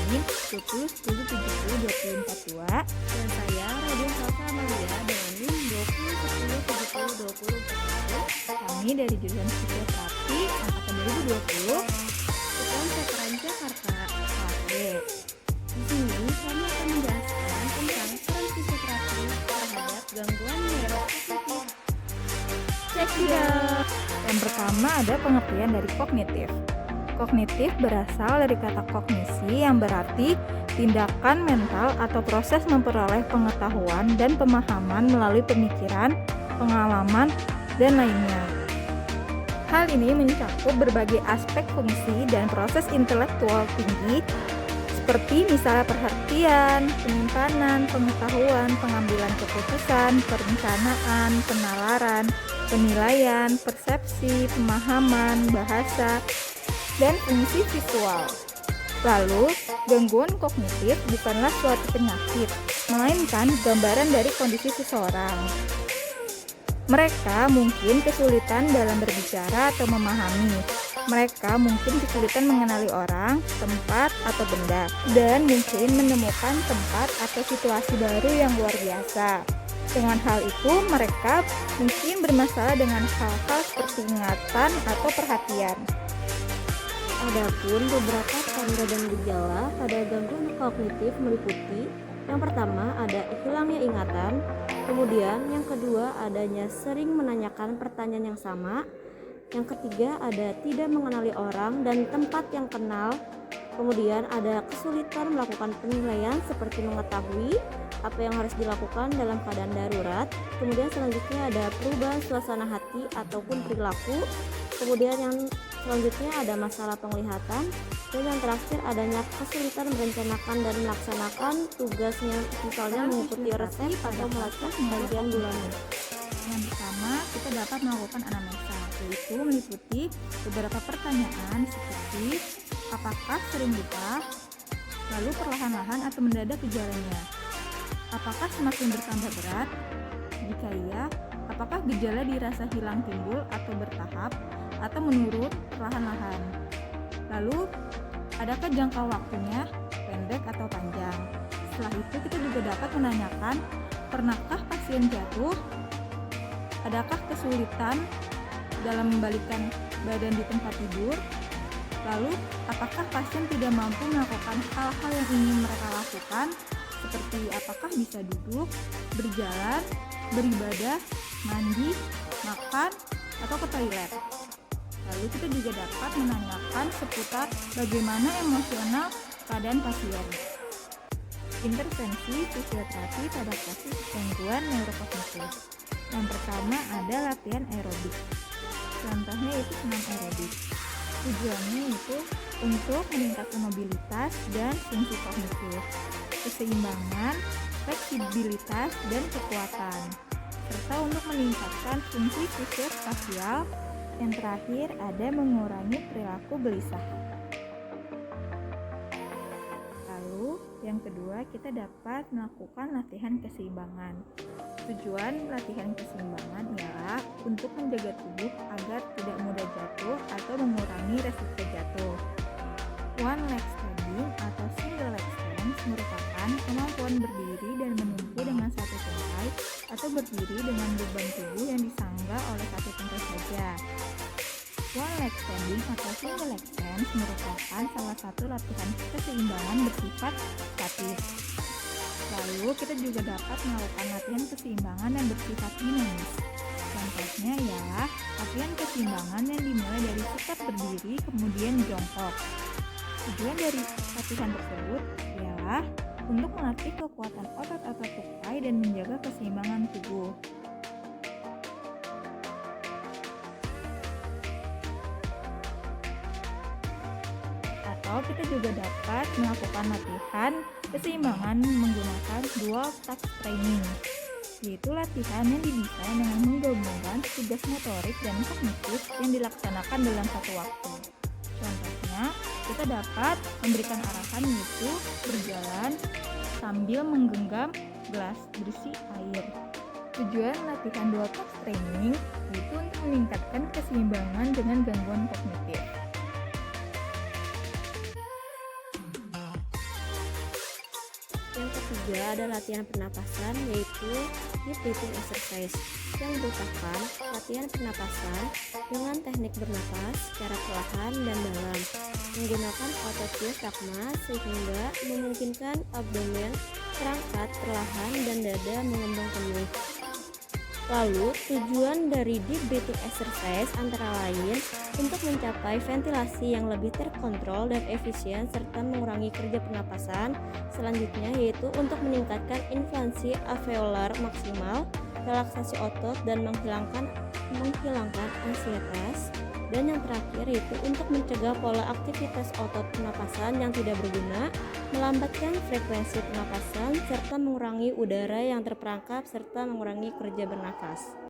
lain 20 10 70 24 2 dan saya Radin Salsa Amalia dengan NIM 20 10 70 20 41. Kami dari jurusan Fisioterapi angkatan 2020 UPN Veteran Jakarta kelas B. Di sini kami akan menjelaskan tentang peran fisioterapi terhadap gangguan neurokognitif. Check it out. Yang pertama ada pengertian dari kognitif. Kognitif berasal dari kata kognisi yang berarti tindakan mental atau proses memperoleh pengetahuan dan pemahaman melalui pemikiran, pengalaman, dan lainnya. Hal ini mencakup berbagai aspek fungsi dan proses intelektual tinggi seperti misalnya perhatian, penyimpanan, pengetahuan, pengambilan keputusan, perencanaan, penalaran, penilaian, persepsi, pemahaman, bahasa, dan fungsi visual. Lalu, gangguan kognitif bukanlah suatu penyakit, melainkan gambaran dari kondisi seseorang. Mereka mungkin kesulitan dalam berbicara atau memahami. Mereka mungkin kesulitan mengenali orang, tempat, atau benda, dan mungkin menemukan tempat atau situasi baru yang luar biasa. Dengan hal itu, mereka mungkin bermasalah dengan hal-hal seperti ingatan atau perhatian. Adapun beberapa tanda dan gejala pada gangguan kognitif meliputi yang pertama ada hilangnya ingatan, kemudian yang kedua adanya sering menanyakan pertanyaan yang sama, yang ketiga ada tidak mengenali orang dan tempat yang kenal, kemudian ada kesulitan melakukan penilaian seperti mengetahui apa yang harus dilakukan dalam keadaan darurat, kemudian selanjutnya ada perubahan suasana hati ataupun perilaku, kemudian yang selanjutnya ada masalah penglihatan, dan yang terakhir adanya kesulitan merencanakan dan melaksanakan tugasnya, misalnya mengikuti resep atau melacak bagian bulanan. Yang pertama, kita dapat melakukan anamnesa, yaitu meliputi beberapa pertanyaan seperti apakah sering lupa, lalu perlahan-lahan atau mendadak gejalanya, apakah semakin bertambah berat, jika iya, apakah gejala dirasa hilang timbul atau bertahap, atau menurun perlahan-lahan. Lalu, adakah jangka waktunya pendek atau panjang? Setelah itu kita juga dapat menanyakan, pernahkah pasien jatuh? Adakah kesulitan dalam membalikkan badan di tempat tidur? Lalu, apakah pasien tidak mampu melakukan hal-hal yang ingin mereka lakukan? Seperti apakah bisa duduk, berjalan, beribadah, mandi, makan, atau ke toilet? Lalu kita juga dapat menanyakan seputar bagaimana emosional keadaan pasien. Intervensi fisioterapi pada kasus gangguan neurokognitif. Yang pertama ada latihan aerobik. Contohnya itu senam aerobik. Tujuannya itu untuk meningkatkan mobilitas dan fungsi kognitif, keseimbangan, fleksibilitas, dan kekuatan, serta untuk meningkatkan fungsi fisiospasial. Yang terakhir ada mengurangi perilaku gelisah. Lalu yang kedua kita dapat melakukan latihan keseimbangan. Tujuan latihan keseimbangan ialah untuk menjaga tubuh agar tidak mudah jatuh atau mengurangi resiko jatuh. One leg standing atau single leg stance merupakan kemampuan berdiri dan menumpu dengan satu tungkai atau berdiri dengan beban tubuh yang disangga oleh satu tungkai saja. One leg standing atau single leg stance merupakan salah satu latihan keseimbangan bersifat statis. Lalu kita juga dapat melakukan latihan keseimbangan yang bersifat dinamis. Contohnya ialah latihan keseimbangan yang dimulai dari sikap berdiri kemudian jongkok. Tujuan dari latihan tersebut ialah untuk melatih kekuatan otot-otot tukai dan menjaga keseimbangan tubuh. Atau kita juga dapat melakukan latihan keseimbangan menggunakan dual task training, yaitu latihan yang didesain dengan menggabungkan tugas motorik dan kognitif yang dilaksanakan dalam satu waktu. Contohnya, kita dapat memberikan arahan yaitu berjalan sambil menggenggam gelas berisi air. Tujuan latihan dual task training yaitu untuk meningkatkan keseimbangan dengan gangguan kognitif. Yang ketiga ada latihan pernapasan, yaitu deep breathing exercise, yang merupakan latihan pernapasan dengan teknik bernapas secara perlahan dan dalam, menggunakan otot diafragma sehingga memungkinkan abdomen terangkat perlahan dan dada mengembang penuh. Lalu, tujuan dari deep breathing exercise antara lain untuk mencapai ventilasi yang lebih terkontrol dan efisien serta mengurangi kerja pernapasan. Selanjutnya yaitu untuk meningkatkan inflasi alveolar maksimal, relaksasi otot dan menghilangkan ansietas. Dan yang terakhir yaitu untuk mencegah pola aktivitas otot pernapasan yang tidak berguna, melambatkan frekuensi pernapasan serta mengurangi udara yang terperangkap serta mengurangi kerja bernafas.